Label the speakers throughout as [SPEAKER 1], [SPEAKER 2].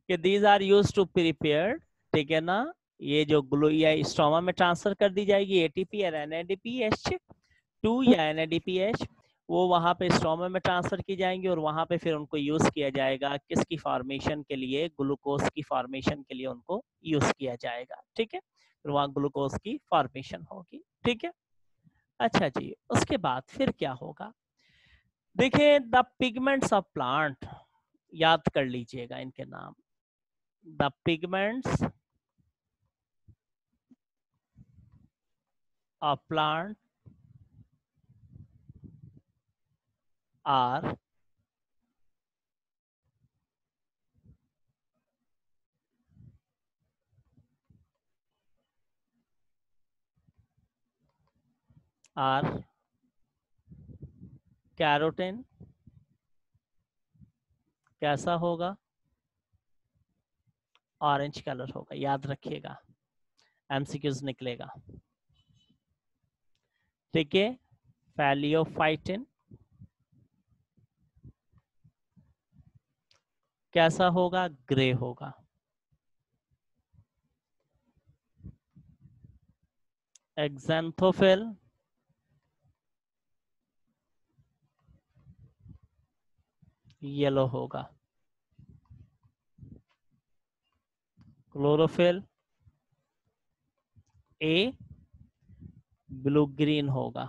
[SPEAKER 1] कि these are used to prepare, ठीक है ना। ये जो ग्लू या स्ट्रोमा में ट्रांसफर कर दी जाएगी एटीपी या एनएडीपीएच 2 या एनएडीपीएच, वो वहां पे स्ट्रोमा में ट्रांसफर की जाएंगी और वहां पे फिर उनको यूज किया जाएगा किसकी फॉर्मेशन के लिए, ग्लूकोज की फॉर्मेशन के लिए उनको यूज किया जाएगा, ठीक है। फिर वहां ग्लूकोज की फॉर्मेशन होगी, ठीक है। अच्छा जी, उसके बाद फिर क्या होगा, देखिए द पिगमेंट्स ऑफ प्लांट, याद कर लीजिएगा इनके नाम। The pigments of plant are are carotene, कैसा होगा, ऑरेंज कलर होगा, याद रखिएगा, एमसीक्यूज निकलेगा, ठीक है। फैलियोफाइटिन कैसा होगा, ग्रे होगा। एक्जेंथोफिल येलो होगा। क्लोरोफिल ए ब्लू ग्रीन होगा,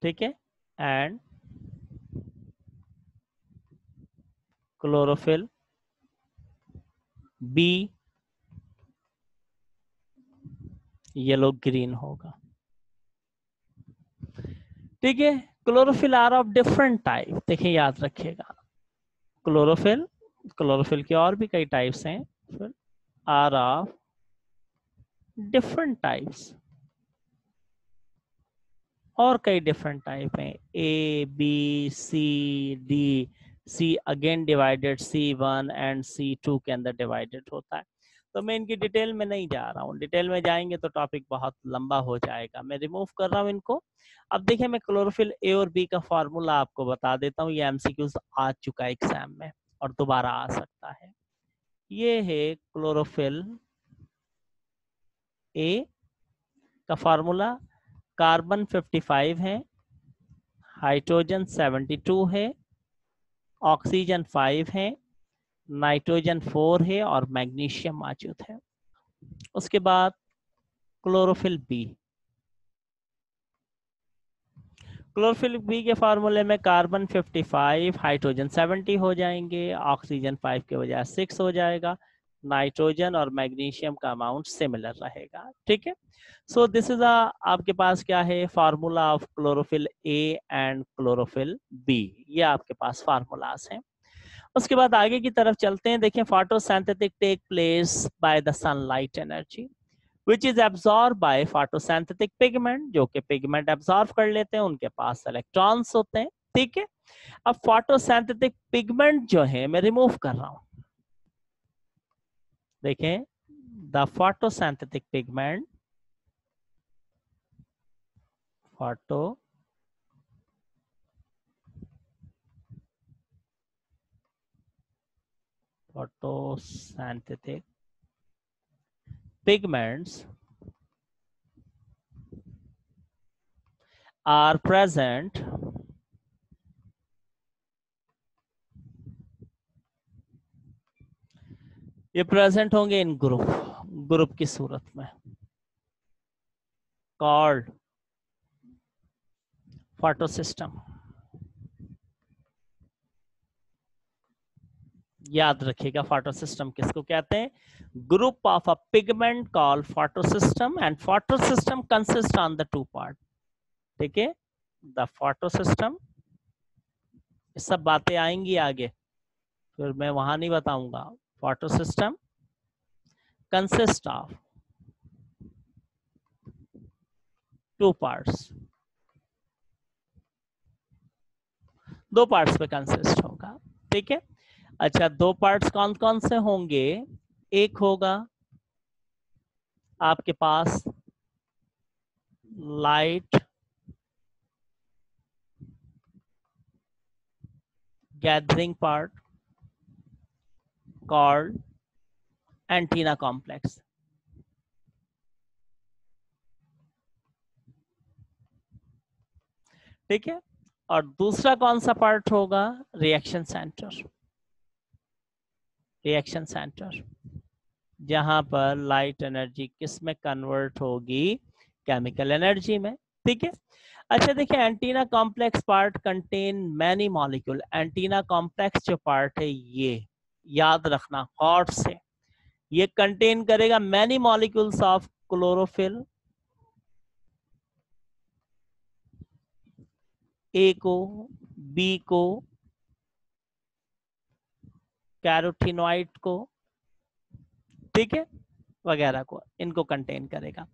[SPEAKER 1] ठीक है। And chlorophyll B yellow green होगा, ठीक है। Chlorophyll are of different type, देखिए याद रखिएगा, क्लोरोफिल, क्लोरोफिल के और भी कई टाइप्स हैं, फिर आर ऑफ डिफरेंट टाइप्स, और कई डिफरेंट टाइप हैं, A B C D, C again divided, C1 and C2 के अंदर डिवाइडेड होता है। तो मैं इनकी डिटेल में नहीं जा रहा हूँ, डिटेल में जाएंगे तो टॉपिक बहुत लंबा हो जाएगा, मैं रिमूव कर रहा हूँ इनको। अब देखिए मैं क्लोरोफिल ए और बी का फॉर्मूला आपको बता देता हूँ, ये एमसीक्यूज आ चुका है एग्जाम में और दोबारा आ सकता है। ये है क्लोरोफिल ए का फॉर्मूला, कार्बन 55 है, हाइड्रोजन 72 है, ऑक्सीजन 5 है, नाइट्रोजन 4 है और मैग्नीशियम मौजूद है। उसके बाद क्लोरोफिल बी, क्लोरोफिल बी के फार्मूले में कार्बन 55, हाइड्रोजन 70 हो जाएंगे, ऑक्सीजन 5 के बजाय 6 हो जाएगा, नाइट्रोजन और मैग्नीशियम का अमाउंट सिमिलर रहेगा, ठीक है। सो दिस इज आपके पास क्या है, formula of chlorophyll A and chlorophyll B, ये आपके पास फार्मूलाज हैं। उसके बाद आगे की तरफ चलते हैं, देखें photosynthetic take place by the sunlight energy which is absorbed by photosynthetic pigment, जो कि पिगमेंट एब्जॉर्ब कर लेते हैं, उनके पास इलेक्ट्रॉन्स होते हैं, ठीक है। अब फोटोसिंथेटिक पिगमेंट जो है मैं रिमूव कर रहा हूं, देखें the photosynthetic pigment, photo photosynthetic pigments are present ये प्रेजेंट होंगे इन ग्रुप, ग्रुप की सूरत में, कॉल्ड फोटोसिस्टम। याद रखिएगा फोटोसिस्टम किसको कहते हैं, group of a pigment called photosystem, and photosystem consist on the two part, ठीक है। द फोटोसिस्टम, सब बातें आएंगी आगे, फिर मैं वहां नहीं बताऊंगा। Photosystem consist of two parts, दो पार्ट्स पे कंसिस्ट होगा, ठीक है। अच्छा, दो पार्ट्स कौन कौन से होंगे, एक होगा आपके पास light gathering part called antenna complex. ठीक है, और दूसरा कौन सा पार्ट होगा? Reaction centre. रिएक्शन सेंटर जहां पर लाइट एनर्जी किस में कन्वर्ट होगी? केमिकल एनर्जी में। ठीक है, अच्छा देखिए, antenna complex part contain many molecule. Antenna complex जो पार्ट है ये याद रखना गौर से, ये कंटेन करेगा मैनी मॉलिक्यूल्स ऑफ क्लोरोफिल, ए को, बी को, कैरोटीनॉइड को, ठीक है, वगैरह को, इनको कंटेन करेगा।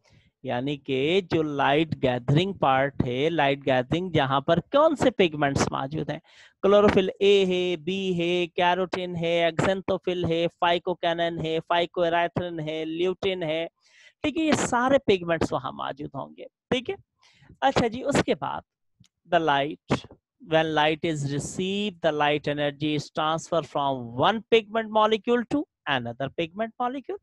[SPEAKER 1] यानी कि जो लाइट गैदरिंग पार्ट है, लाइट गैदरिंग जहां पर कौन से पिगमेंट्स मौजूद हैं? क्लोरोफिल ए है, बी है, कैरोटीन है, एक्सेंथोफिल है, फाइकोकैनन है, फाइकोएराथ्रिन है, ल्यूटिन है। ठीक है, ये सारे पिगमेंट्स वहां मौजूद होंगे। ठीक है, अच्छा जी, उसके बाद the light, when light is received, the light energy is transferred from one pigment molecule to another pigment molecule।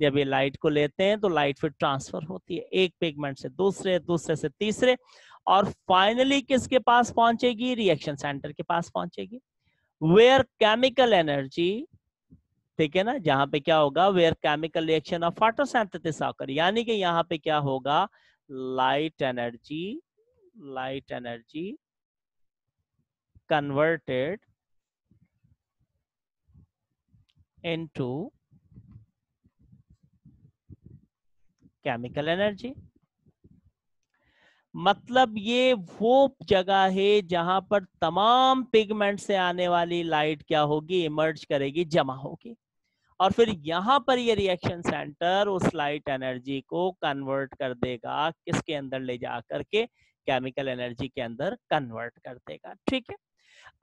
[SPEAKER 1] जब ये लाइट को लेते हैं तो लाइट फिर ट्रांसफर होती है एक पिगमेंट से दूसरे, दूसरे से तीसरे, और फाइनली किसके पास पहुंचेगी? रिएक्शन सेंटर के पास पहुंचेगी, वेयर केमिकल एनर्जी, ठीक है ना, जहां पे क्या होगा? Where chemical reaction of photosynthesis occur. यानी कि यहाँ पे क्या होगा? Light energy, light energy converted into chemical energy. मतलब ये वो जगह है जहां पर तमाम पिगमेंट से आने वाली लाइट क्या होगी? इमर्ज करेगी, जमा होगी, और फिर यहां पर ये रिएक्शन सेंटर उस लाइट एनर्जी को कन्वर्ट कर देगा, किसके अंदर ले जा करके? केमिकल एनर्जी के अंदर कन्वर्ट कर देगा। ठीक है,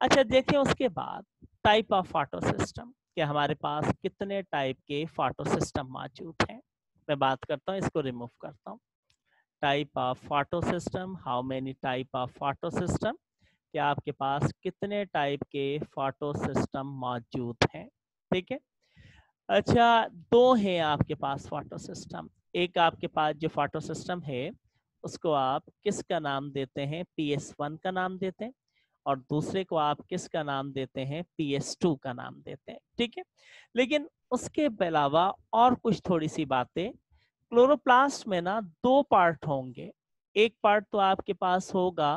[SPEAKER 1] अच्छा देखिए, उसके बाद टाइप ऑफ फोटो सिस्टम, कि हमारे पास कितने टाइप के फोटो सिस्टम मौजूद हैं। मैं बात करता हूँ, इसको रिमूव करता हूँ। Type of photo system, how many type of photo system, कि आपके पास कितने टाइप के फोटो सिस्टम मौजूद हैं। ठीक है, अच्छा, दो हैं आपके पास फोटो सिस्टम। एक आपके पास जो फोटो सिस्टम है उसको आप किसका नाम देते हैं? PS1 का नाम देते हैं, और दूसरे को आप किसका नाम देते हैं? PS2 का नाम देते हैं। ठीक है, लेकिन उसके अलावा और कुछ थोड़ी सी बातें। क्लोरोप्लास्ट में ना दो पार्ट होंगे। एक पार्ट तो आपके पास होगा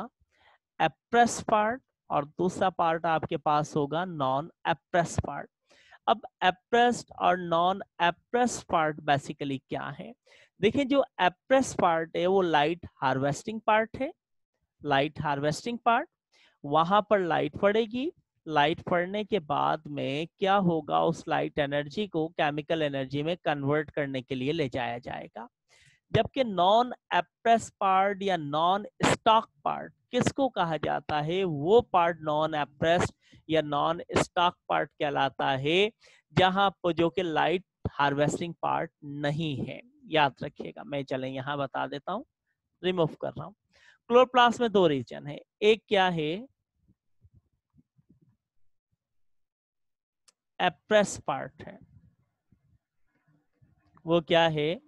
[SPEAKER 1] एप्रेस पार्ट, और दूसरा पार्ट आपके पास होगा नॉन एप्रेस पार्ट। अब एप्रेस्ड और नॉन एप्रेस पार्ट बेसिकली क्या है? देखिए, जो एप्रेस पार्ट है वो लाइट हार्वेस्टिंग पार्ट है। लाइट हार्वेस्टिंग पार्ट, वहां पर लाइट पड़ेगी, लाइट पड़ने के बाद में क्या होगा? उस लाइट एनर्जी को केमिकल एनर्जी में कन्वर्ट करने के लिए ले जाया जाएगा। जबकि नॉन एप्रेस पार्ट या नॉन स्टॉक पार्ट किसको कहा जाता है? वो पार्ट नॉन एप्रेस या नॉन स्टॉक पार्ट कहलाता है, जहां पर जो कि लाइट हार्वेस्टिंग पार्ट नहीं है। याद रखिएगा, मैं चले यहां बता देता हूं, रिमूव कर रहा हूं। क्लोरोप्लास्ट में दो रीजन है, एक क्या है? एप्रेस पार्ट है, वो क्या है?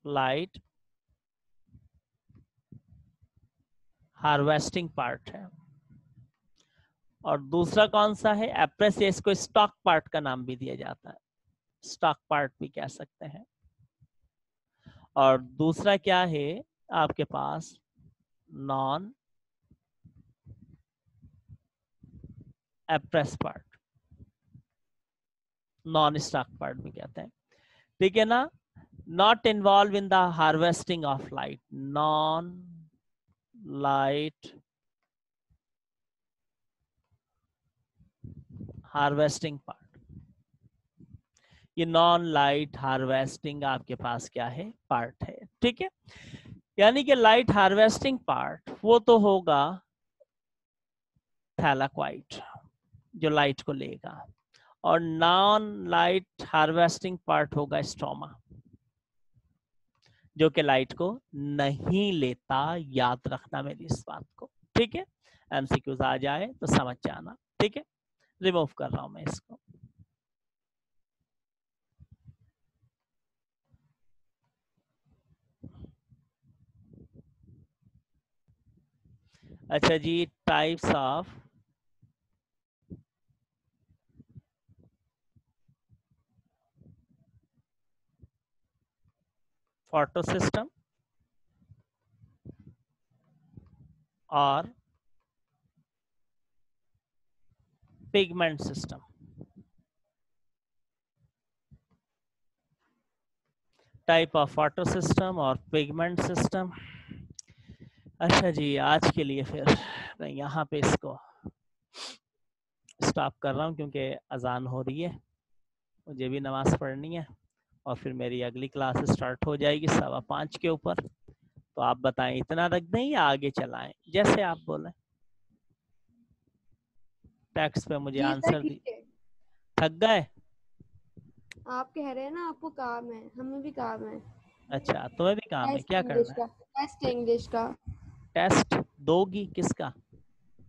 [SPEAKER 1] लाइट हार्वेस्टिंग पार्ट है। और दूसरा कौन सा है? एप्रेस, इसको स्टॉक पार्ट का नाम भी दिया जाता है, स्टॉक पार्ट भी कह सकते हैं। और दूसरा क्या है आपके पास? Non appressed part, non stock part भी कहते हैं। ठीक है ना, not involve in the harvesting of light, non light harvesting part. ये नॉन लाइट हार्वेस्टिंग आपके पास क्या है? पार्ट है। ठीक है, यानी कि लाइट हार्वेस्टिंग पार्ट वो तो होगा थैलाक्वाइट, जो लाइट को लेगा, और नॉन लाइट हार्वेस्टिंग पार्ट होगा स्ट्रोमा, जो कि लाइट को नहीं लेता। याद रखना मेरी इस बात को। ठीक है, एमसीक्यूज आ जाए तो समझ जाना। ठीक है, रिमूव कर रहा हूं मैं इसको। अच्छा जी, टाइप्स ऑफ फोटो सिस्टम और pigment system. Type of photo system और पिगमेंट सिस्टम। अच्छा जी, आज के लिए फिर मैं यहाँ पे इसको स्टॉप कर रहा हूँ क्योंकि अजान हो रही है, मुझे भी नमाज पढ़नी है और फिर मेरी अगली क्लास स्टार्ट हो जाएगी 5:15 के ऊपर। तो आप बताएं, इतना रख दें या आगे चलाएं, जैसे आप बोलें। टेक्स्ट पे मुझे
[SPEAKER 2] जी सर
[SPEAKER 1] आंसर दी।
[SPEAKER 2] ठीक है।
[SPEAKER 1] थक गए?
[SPEAKER 2] आप कह रहे हैं ना आपको काम है, हमें भी काम है।
[SPEAKER 1] अच्छा, तुम्हें भी काम है,
[SPEAKER 2] टेस्ट
[SPEAKER 1] क्या
[SPEAKER 2] इंग्लिश
[SPEAKER 1] करना है?
[SPEAKER 2] का, टेस्ट इंग्लिश का,
[SPEAKER 1] टेस्ट दोगी? किसका?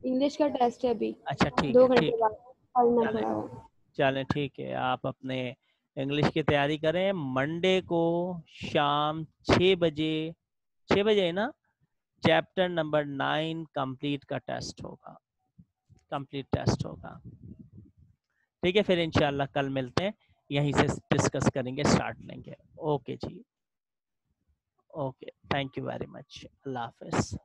[SPEAKER 2] इंग्लिश का टेस्ट है अभी
[SPEAKER 1] अच्छा ठीक है,
[SPEAKER 2] 2 घंटे
[SPEAKER 1] ठीक है।
[SPEAKER 2] बाद पढ़ना
[SPEAKER 1] चलें,
[SPEAKER 2] थोड़ा है।
[SPEAKER 1] चलें ठीक है, आप अपने इंग्लिश की तैयारी करें। मंडे को शाम 6 बजे, 6 बजे है ना, चैप्टर नंबर 9 कंप्लीट का टेस्ट होगा, कंप्लीट टेस्ट होगा। ठीक है, फिर इंशाल्लाह कल मिलते हैं, यहीं से डिस्कस करेंगे, स्टार्ट लेंगे। ओके जी, okay, thank you very much, अल्लाह हाफिज़।